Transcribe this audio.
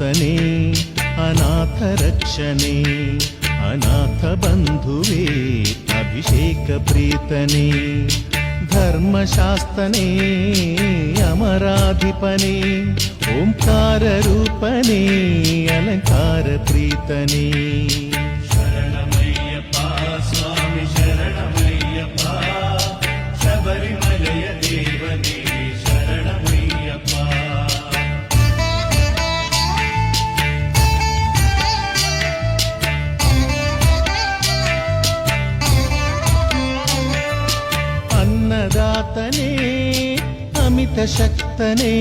ಭಕ್ತನೇ ಅನಾಥ ರಕ್ಷಣೆ ಅನಾಥ ಬಂಧುವೇ ಅಭಿಷೇಕ ಪ್ರೀತನೇ ಧರ್ಮಶಾಸ್ತನೇ ಅಮರಾಧಿಪನೇ ಓಂಕಾರ ರೂಪನೇ ಅಲಂಕಾರ ಪ್ರೀತನೇ ಶರಣಮಯ್ಯಪ್ಪ ಸ್ವಾಮಿ ಶರಣಮಯ್ಯಪ್ಪ ಶಬರಿಮಲೆಯ ದೇವನೇ ಶರಣಮಯ್ಯಪ್ಪ ಅನ್ನದಾತನೇ ಅಮಿತ ಶಕ್ತನೇ